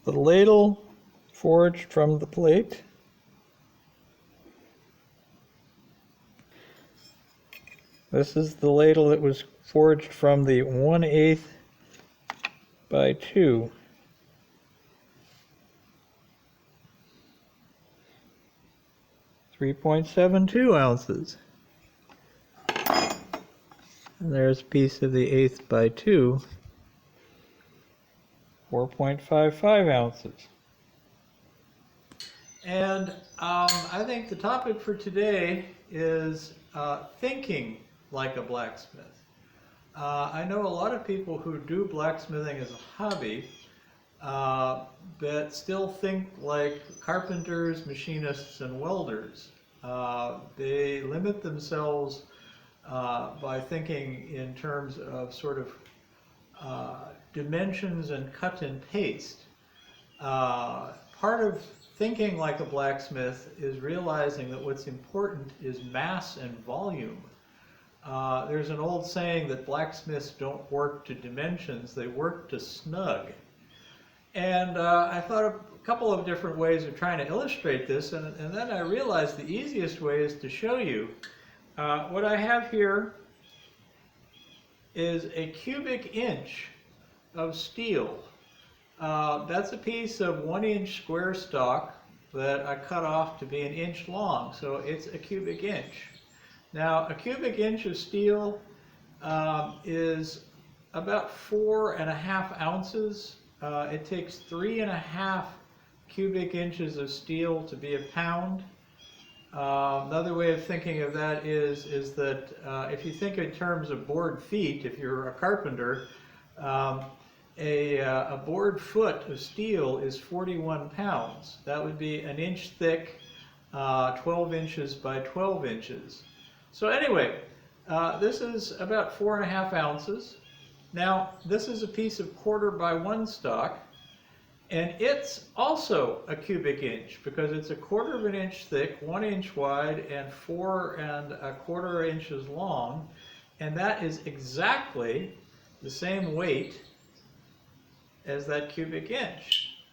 the ladle forged from the plate. This is the ladle that was forged from the 1/8 by 2. .72 ounces. And there's a piece of the 1/8 by 2, 4.55 ounces. And I think the topic for today is thinking like a blacksmith. I know a lot of people who do blacksmithing as a hobby, but still think like carpenters, machinists, and welders. They limit themselves by thinking in terms of sort of dimensions and cut and paste. Part of thinking like a blacksmith is realizing that what's important is mass and volume. There's an old saying that blacksmiths don't work to dimensions, they work to snug. And I thought of a couple of different ways of trying to illustrate this, and then I realized the easiest way is to show you. What I have here is a cubic inch of steel. That's a piece of 1-inch square stock that I cut off to be 1 inch long, so it's a cubic inch. Now, a cubic inch of steel is about 4.5 ounces. It takes 3.5 cubic inches of steel to be a pound. Another way of thinking of that is that if you think in terms of board feet, if you're a carpenter, a board foot of steel is 41 pounds. That would be 1 inch thick, 12 inches by 12 inches. So anyway, this is about 4.5 ounces. Now, this is a piece of 1/4 by 1 stock, and it's also a cubic inch because it's 1/4 inch thick, 1 inch wide, and 4.25 inches long, and that is exactly the same weight as that cubic inch.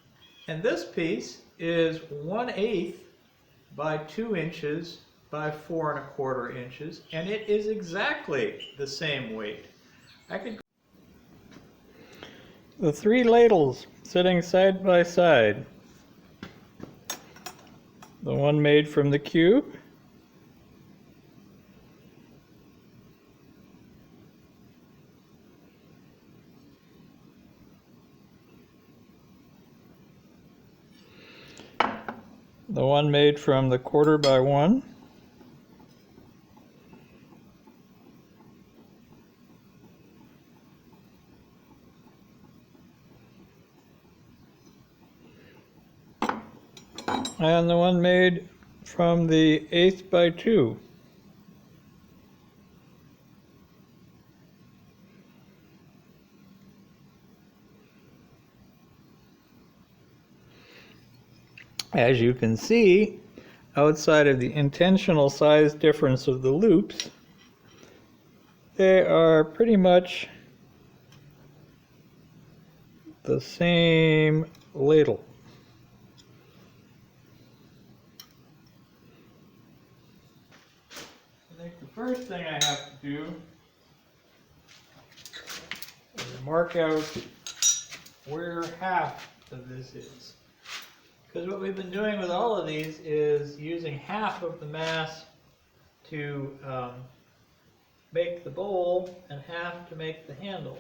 And this piece is 1/8 by 2 inches by 4.25 inches, and it is exactly the same weight. The 3 ladles sitting side by side. The one made from the cube, the one made from the 1/4 by 1, and the one made from the 1/8 by 2. As you can see, outside of the intentional size difference of the loops, they are pretty much the same ladle. I think the first thing I have to do is mark out where half of this is. Because what we've been doing with all of these is using half of the mass to make the bowl and half to make the handle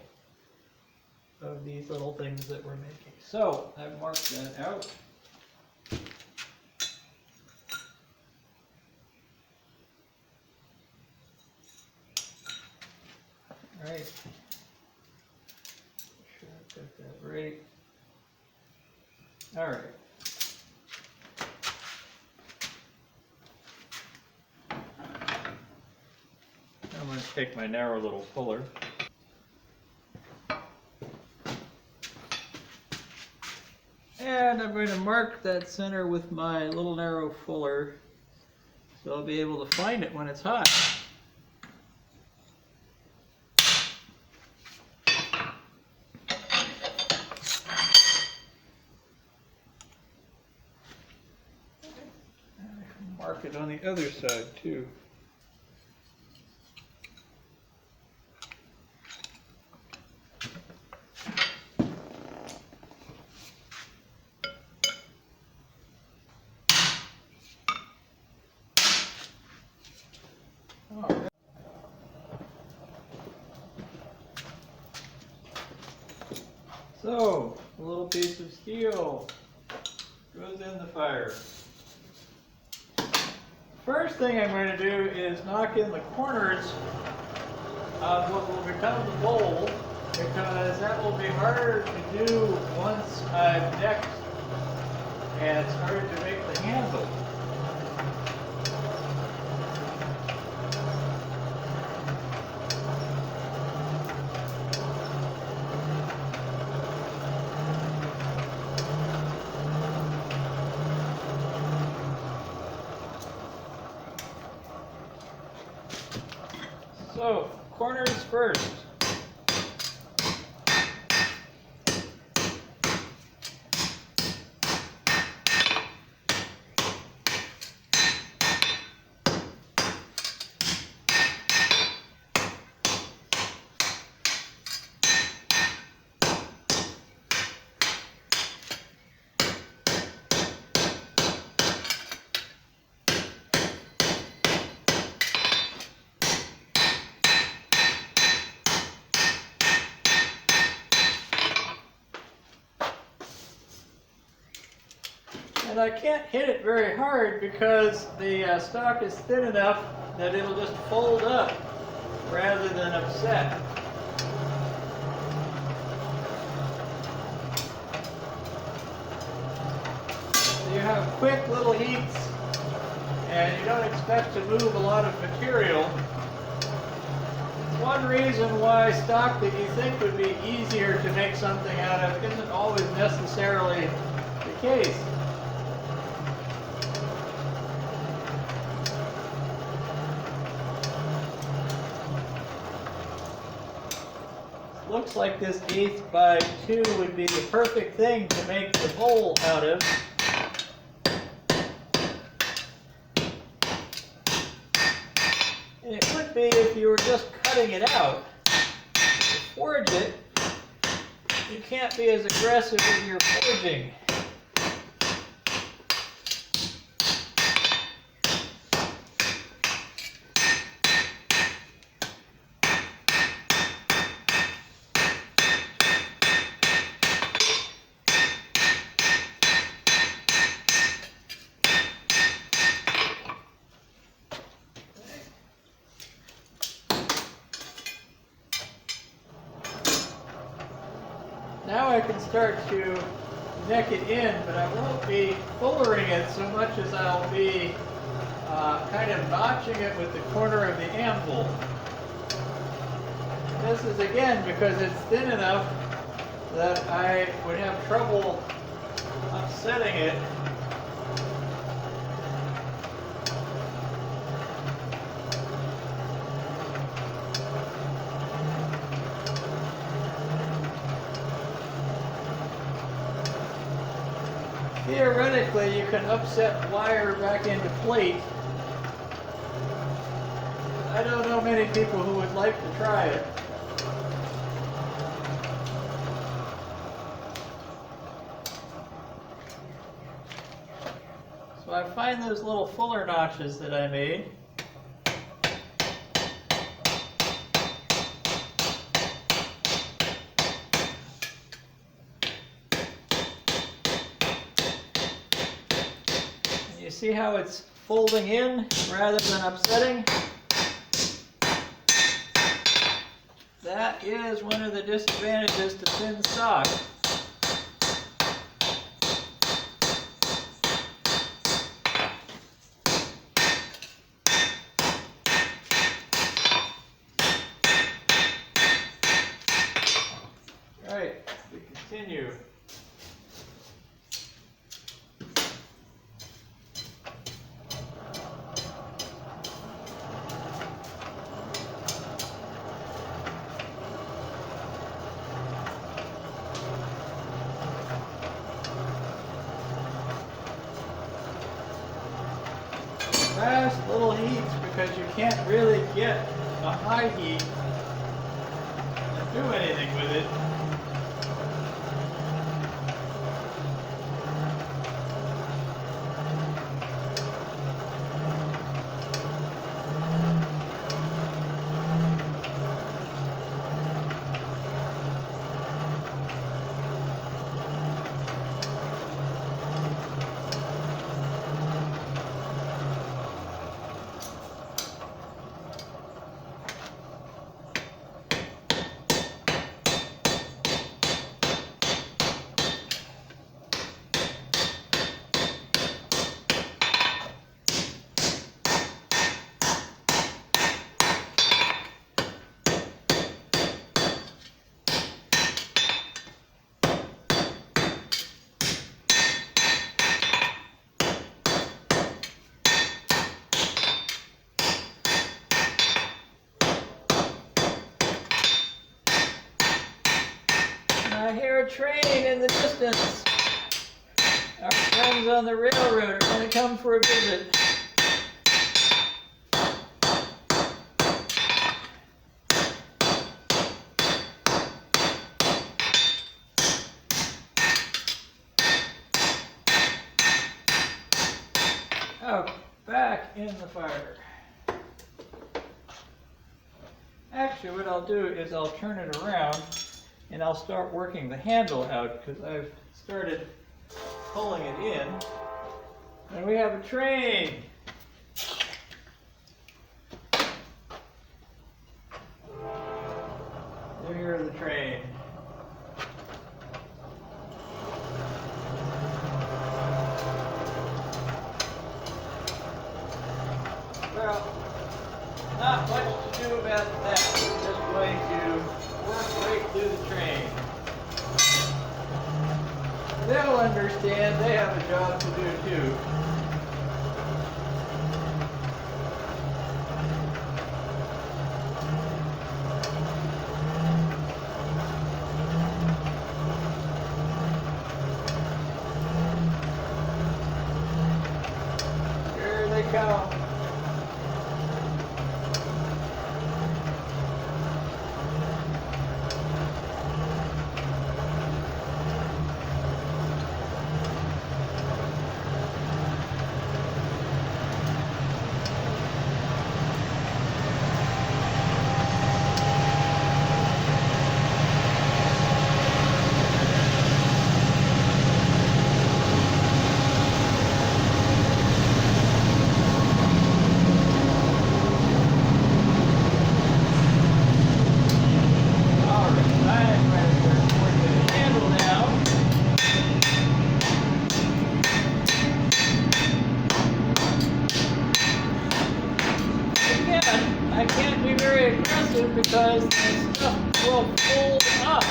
of these little things that we're making. So I've marked that out. All right. Make sure I've got that right. All right. I'm going to take my narrow little puller. And I'm going to mark that center with my little narrow fuller so I'll be able to find it when it's hot. mark it on the other side too. So, a little piece of steel goes in the fire. First thing I'm going to do is knock in the corners of what will become the bowl, because that will be harder to do once I've decked and started to make the handle. So, corners first. And I can't hit it very hard because the stock is thin enough that it'll just fold up rather than upset. So you have quick little heats and you don't expect to move a lot of material. It's one reason why stock that you think would be easier to make something out of isn't always necessarily the case. Looks like this 1/8 by 2 would be the perfect thing to make the bowl out of. And it would be if you were just cutting it out. To forge it, you can't be as aggressive in your forging. Now I can start to neck it in, but I won't be fullering it so much as I'll be kind of notching it with the corner of the anvil. This is again because it's thin enough that I would have trouble upsetting it. Theoretically, you can upset wire back into plate. I don't know many people who would like to try it. So I find those little fuller notches that I made. You see how it's folding in rather than upsetting? That is one of the disadvantages to thin stock. All right, we continue. fast little heats because you can't really get a high heat and do anything with it. I hear a train in the distance. Our friends on the railroad are going to come for a visit. Oh, back in the fire. Actually, what I'll do is I'll turn it around and I'll start working the handle out because I've started pulling it in. And we have a train. There's the train. Well, not much to do about that. We're just going to work right through the train. They'll understand they have a job to do too. Here they come. I can't be very aggressive because the stuff will fold up.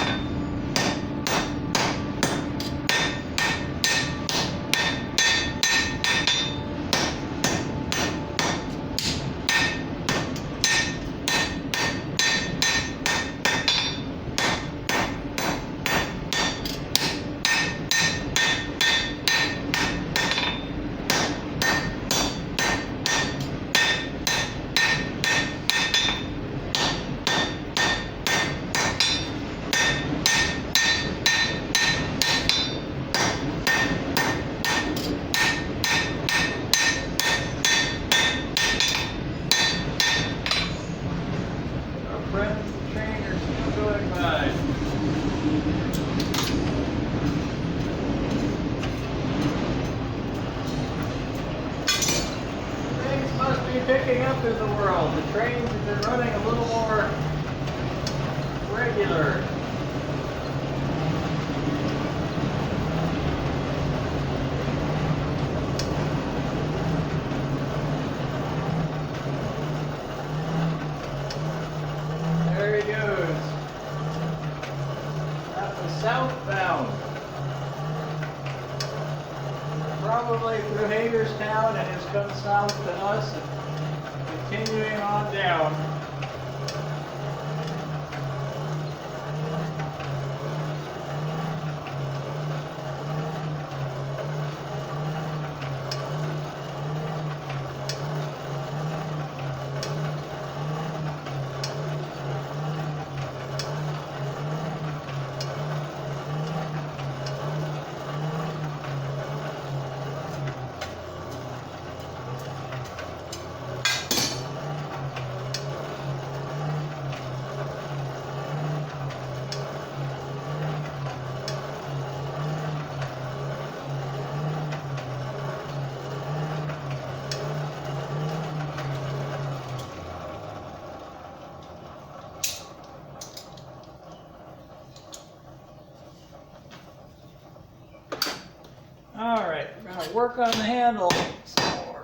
Picking up in the world. The trains have been running a little more regular. There he goes. That was southbound. Probably through Hagerstown and has come south to us. Continuing on down. All right, we're going to work on the handle some more.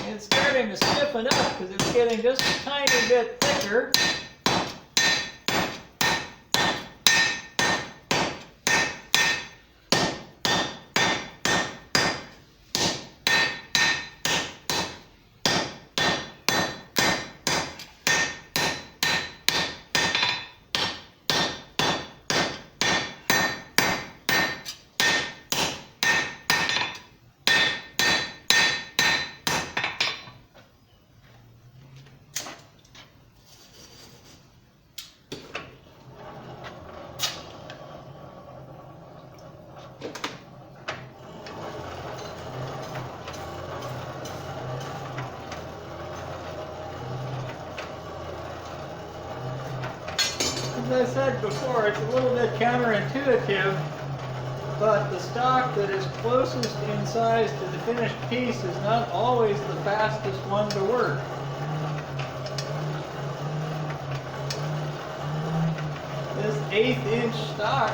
It's starting to stiffen up because it's getting just a tiny bit thicker. As I said before, it's a little bit counterintuitive, but the stock that is closest in size to the finished piece is not always the fastest one to work. This 1/8 inch stock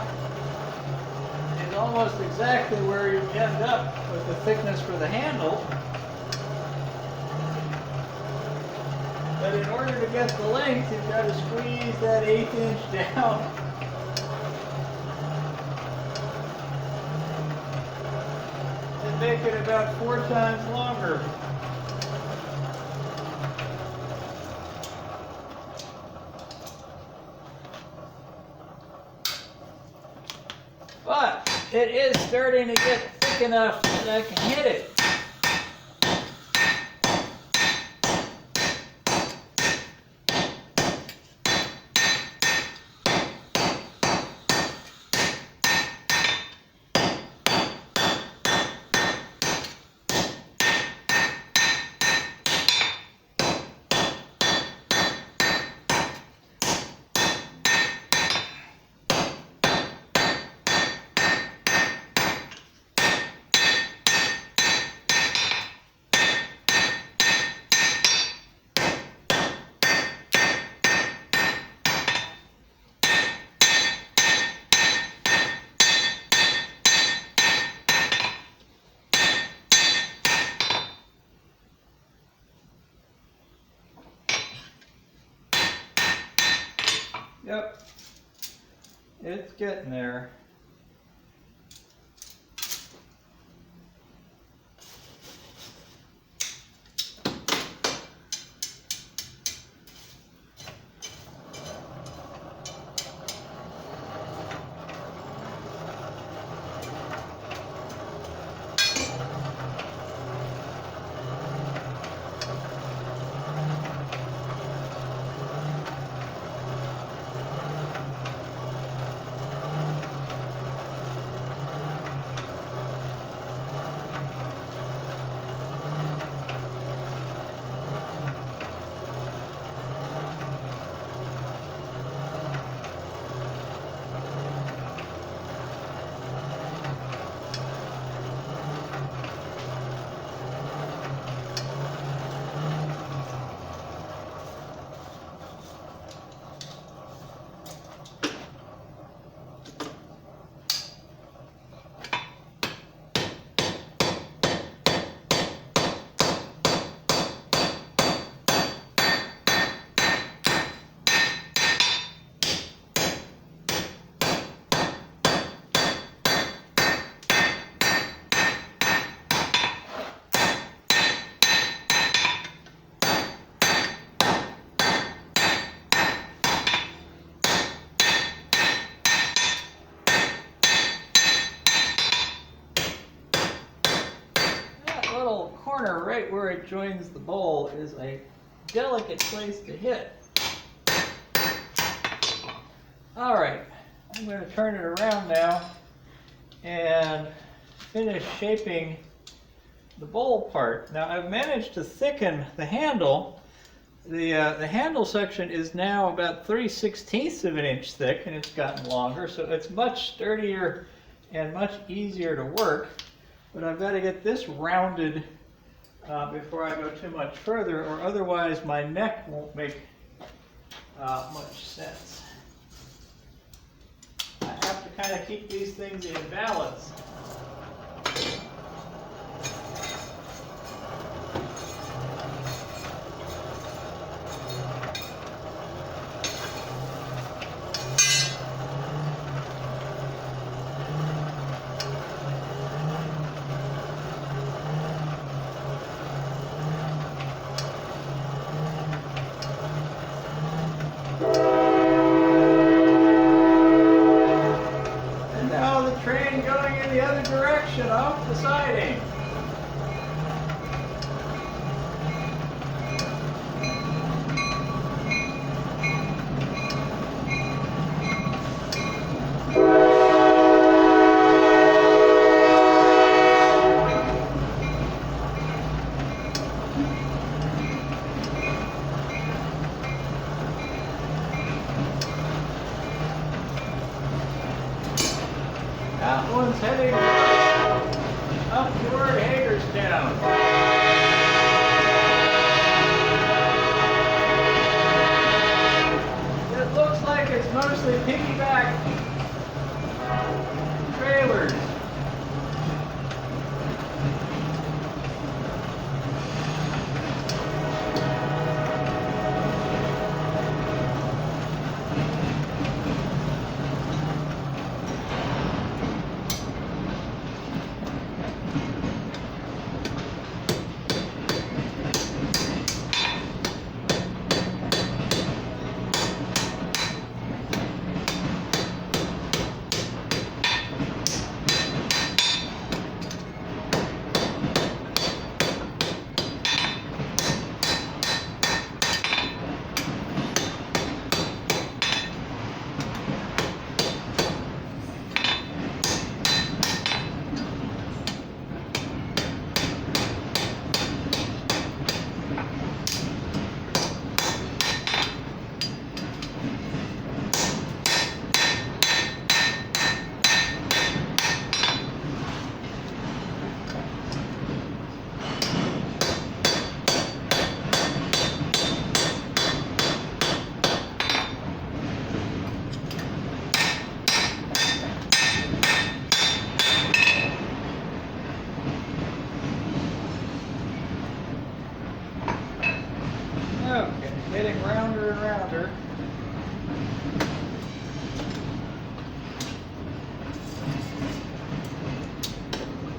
is almost exactly where you end up with the thickness for the handle. But in order to get the length, you've got to squeeze that 1/8 inch down. And make it about 4 times longer. But it is starting to get thick enough that I can hit it. Yep, it's getting there. Corner right where it joins the bowl is a delicate place to hit. All right, I'm going to turn it around now and finish shaping the bowl part. Now I've managed to thicken the handle. The handle section is now about 3/16 of an inch thick, and it's gotten longer, so it's much sturdier and much easier to work. But I've got to get this rounded before I go too much further, or otherwise my neck won't make much sense. kind of keep these things in balance. Off the siding. That one's heading up toward Hagerstown. It looks like it's mostly piggyback trailers. Okay, getting rounder and rounder.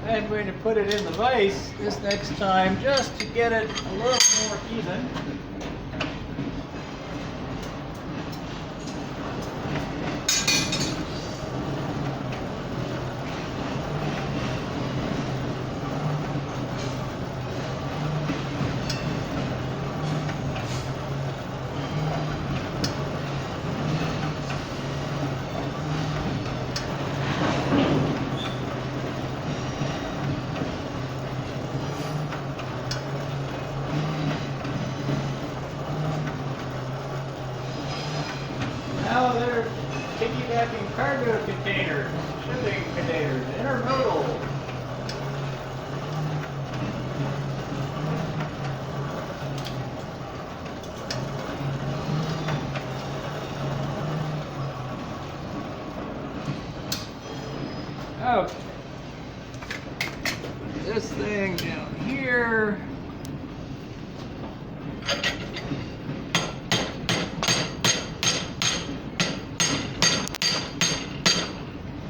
I'm going to put it in the vise this next time just to get it a little more even. Now they're piggybacking cargo containers, shipping containers, intermodal. Okay. This thing down here.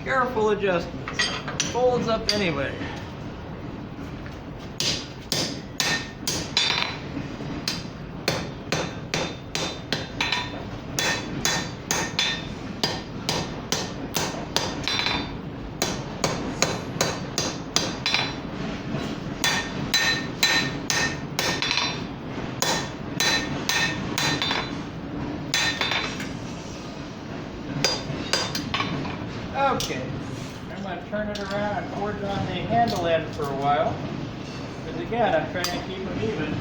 Careful adjustments. Folds up anyway. Okay, I'm going to turn it around and forge on the handle end for a while. Because again, I'm trying to keep them even.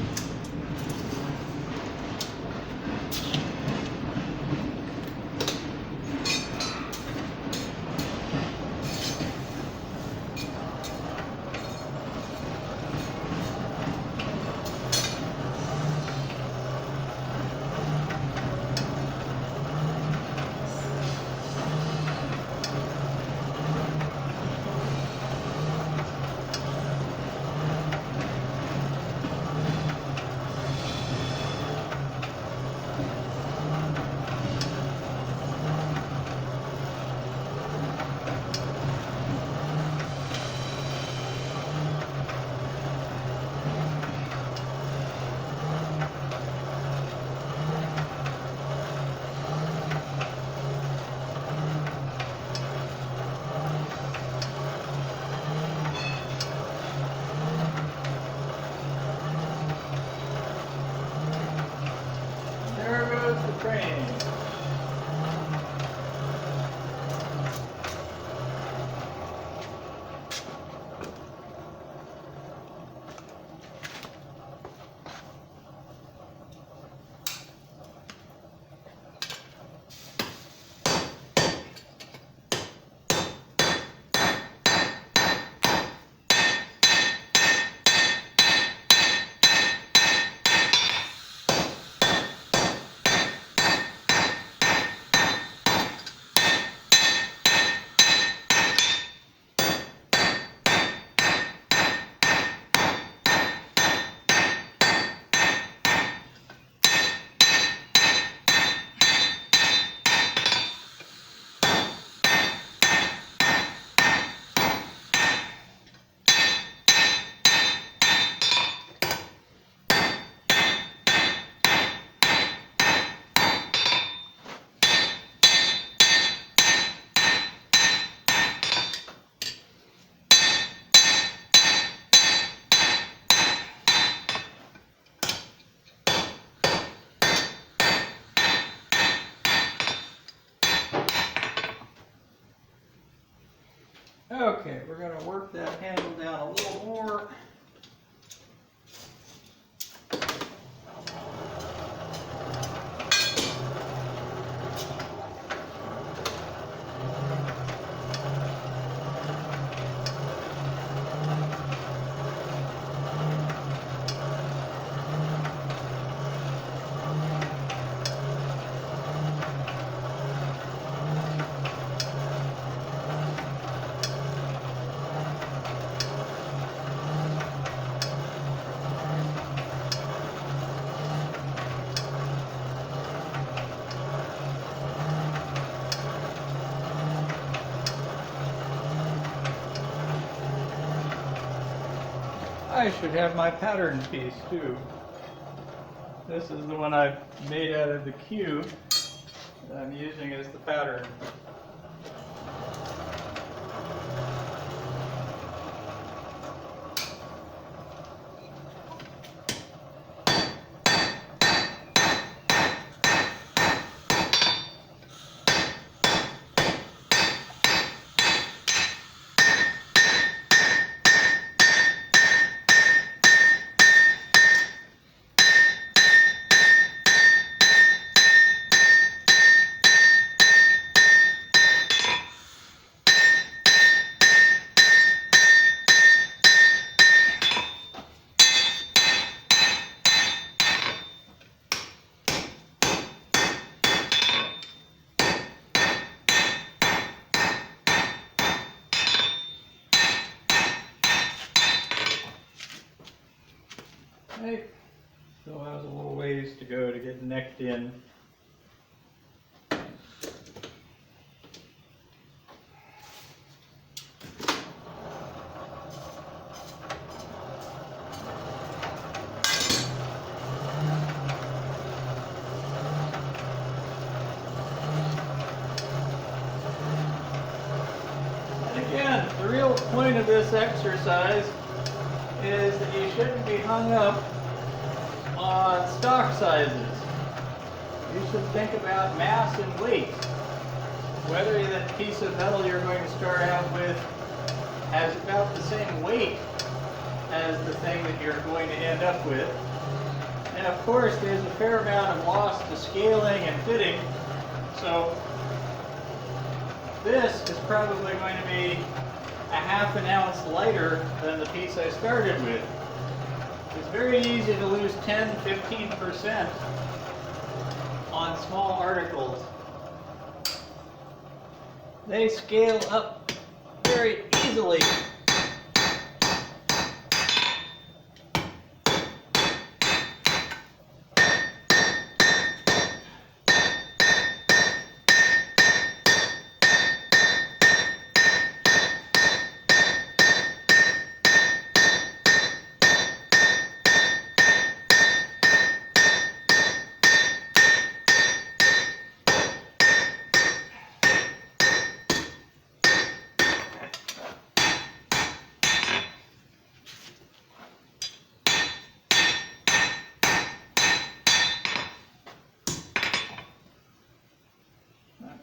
Okay, we're going to work that handle down a little more. I should have my pattern piece too. This is the one I've made out of the cube that I'm using as the pattern. Okay, still has a little ways to go to get necked in. And again, the real point of this exercise is that you shouldn't be hung up on stock sizes. You should think about mass and weight. Whether that piece of metal you're going to start out with has about the same weight as the thing that you're going to end up with. And of course, there's a fair amount of loss to scaling and fitting. So this is probably going to be a ½ ounce lighter than the piece I started with. It's very easy to lose 10–15% on small articles. They scale up very easily.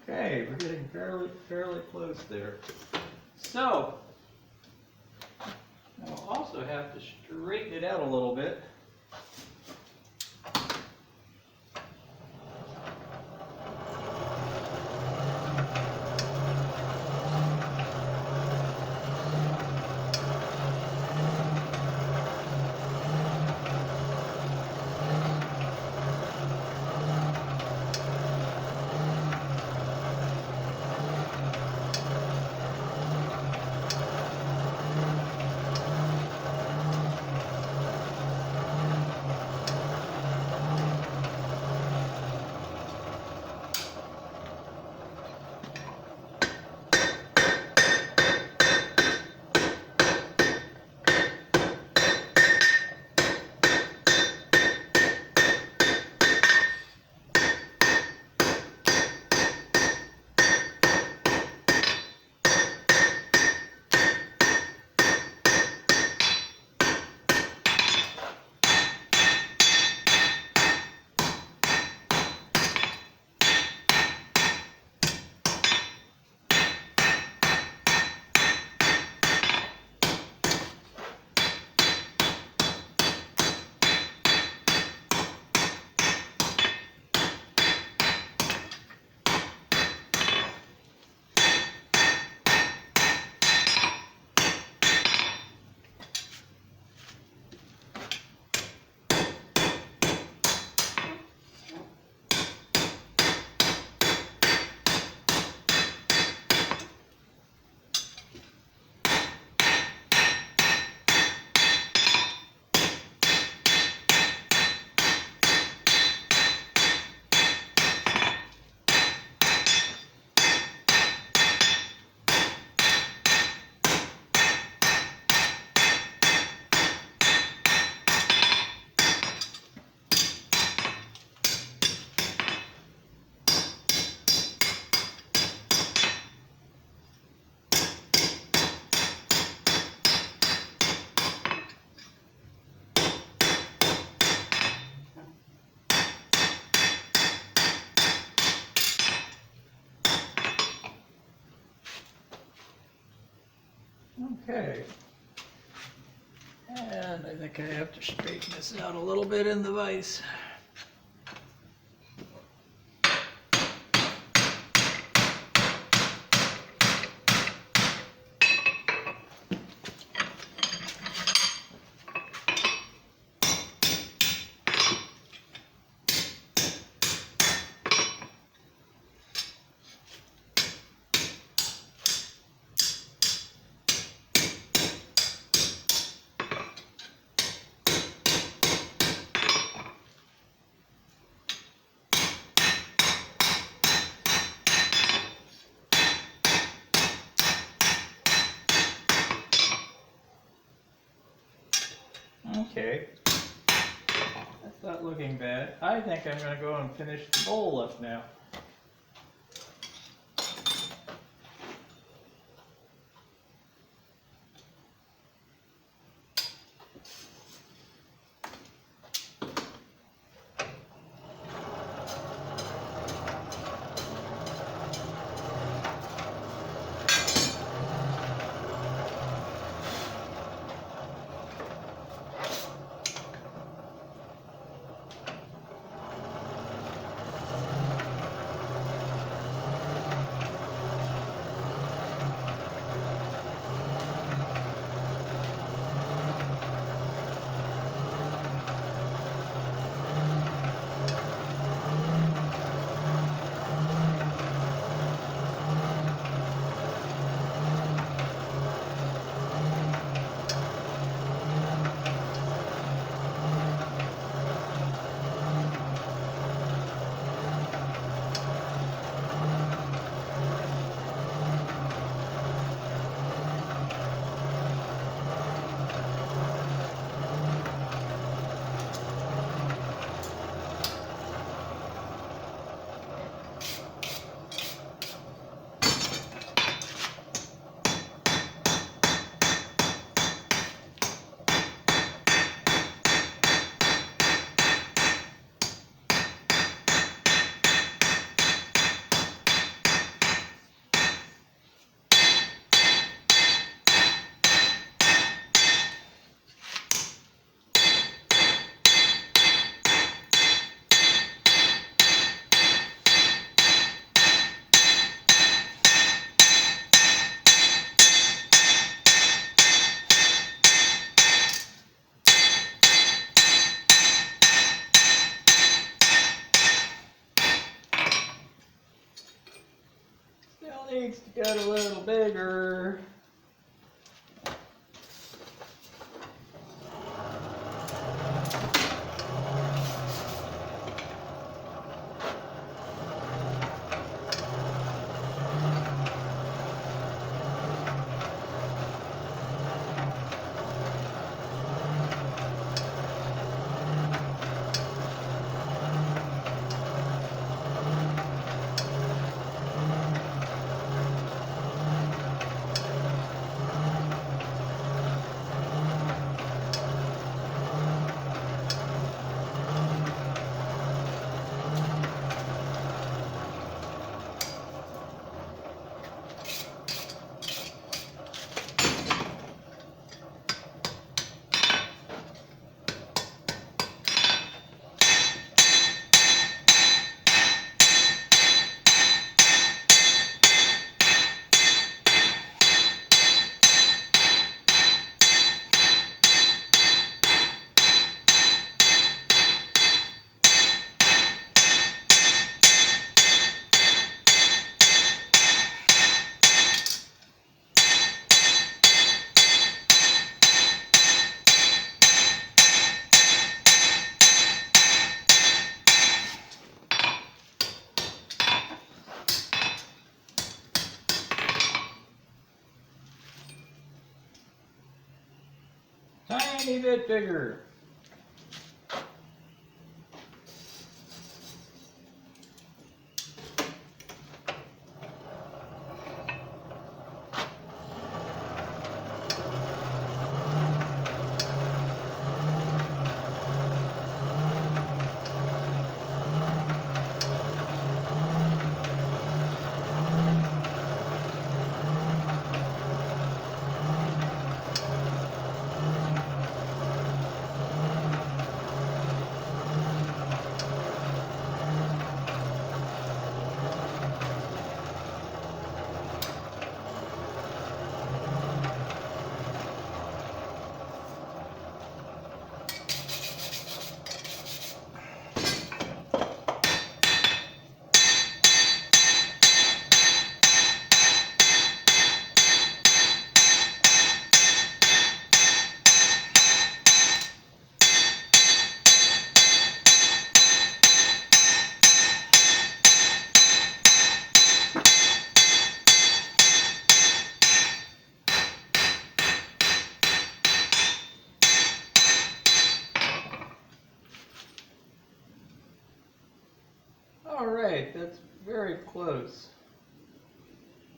Okay, we're getting fairly close there. So, I'll also have to straighten it out a little bit. Okay. And I think I have to straighten this out a little bit in the vise. Okay, that's not looking bad. I think I'm going to go and finish the bowl up now. Still needs to get a little bigger. Tiny bit bigger.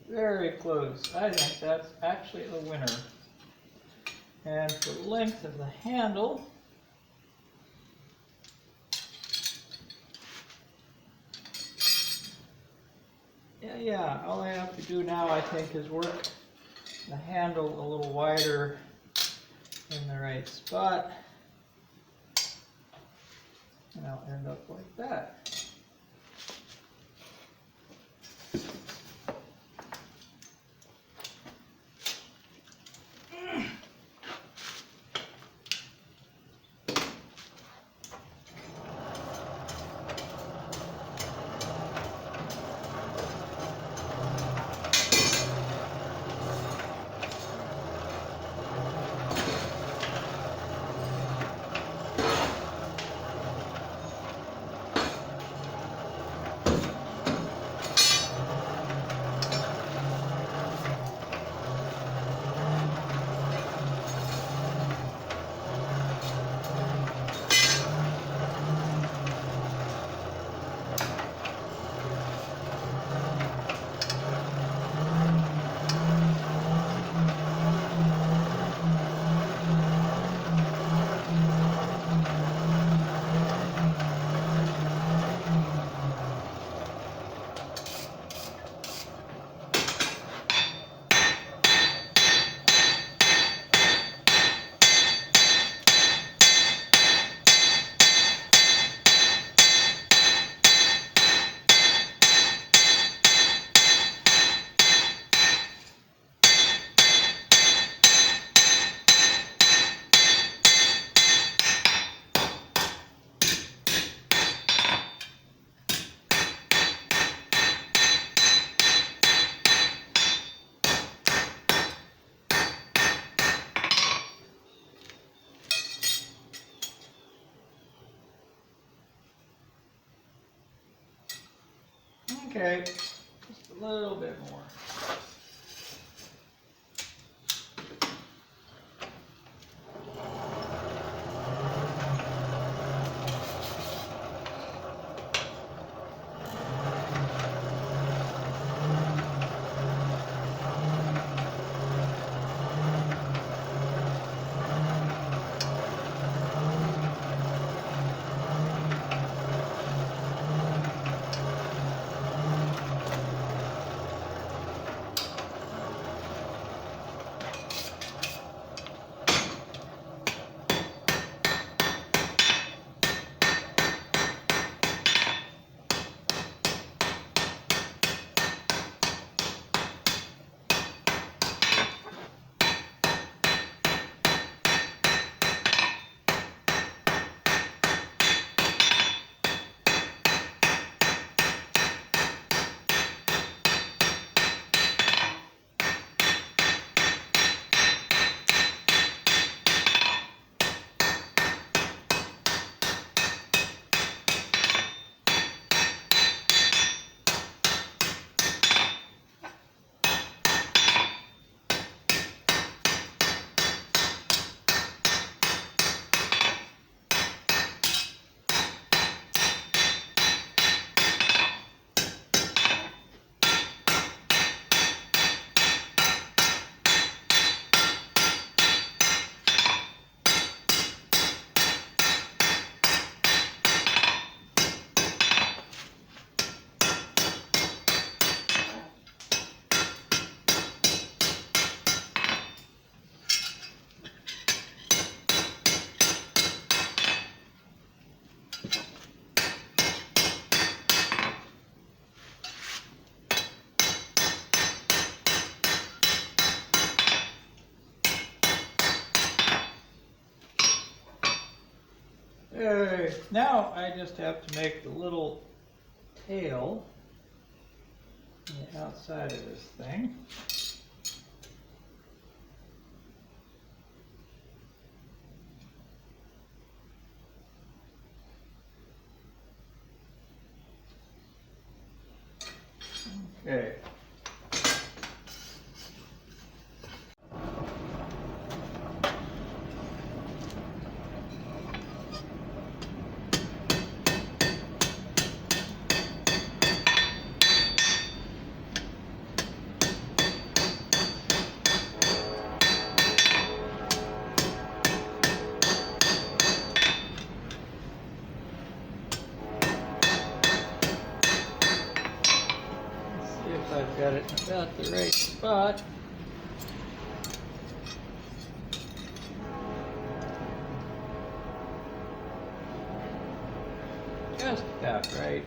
Very close. I think that's actually a winner. And for length of the handle, yeah, all I have to do now, I think, is work the handle a little wider in the right spot. And I'll end up like that. Okay, just a little bit more. Now I just have to make the little tail on the outside of this thing. Okay. if I've got it in about the right spot. Just about right.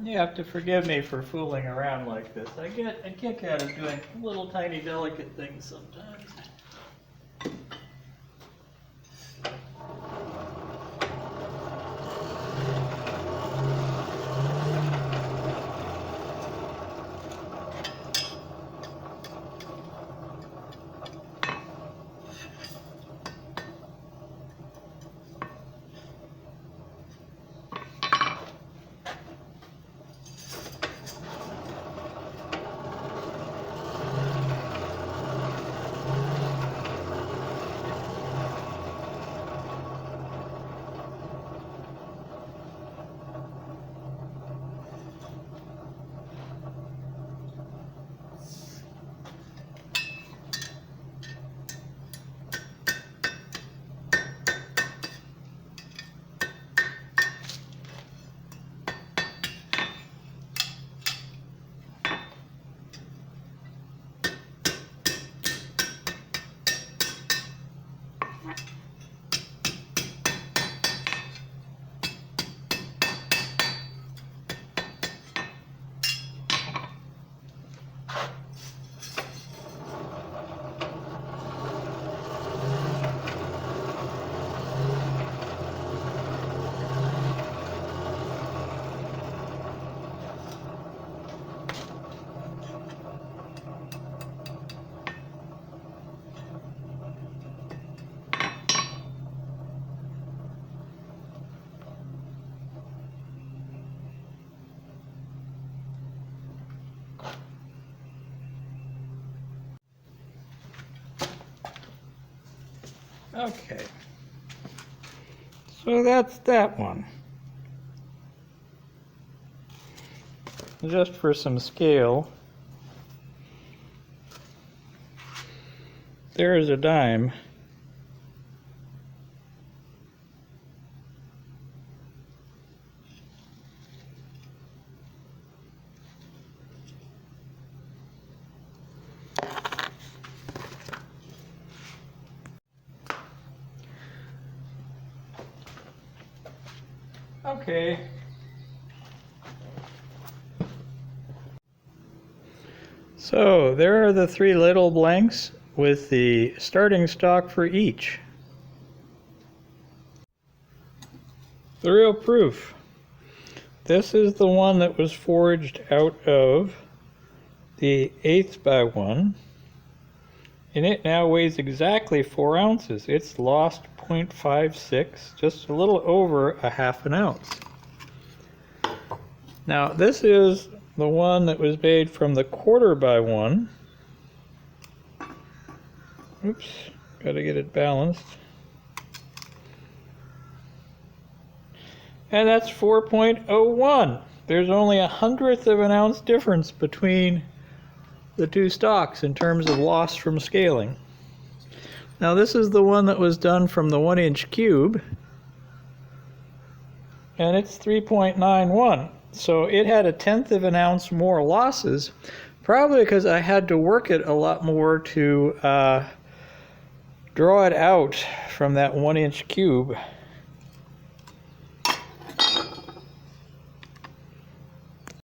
You have to forgive me for fooling around like this. I get a kick out of doing little tiny delicate things sometimes. Okay, so that's that one. Just for some scale, there's a dime. Okay. So there are the 3 ladle blanks with the starting stock for each. The real proof. This is the one that was forged out of the 1/8 by 1, and it now weighs exactly 4 ounces. It's lost 0.56, just a little over a ½ an ounce. Now this is the one that was made from the 1/4 by 1. Oops, gotta get it balanced. And that's 4.01. There's only 1/100th of an ounce difference between the 2 stocks in terms of loss from scaling. Now this is the one that was done from the 1-inch cube, and it's 3.91. So it had 1/10 of an ounce more losses, probably because I had to work it a lot more to draw it out from that 1-inch cube.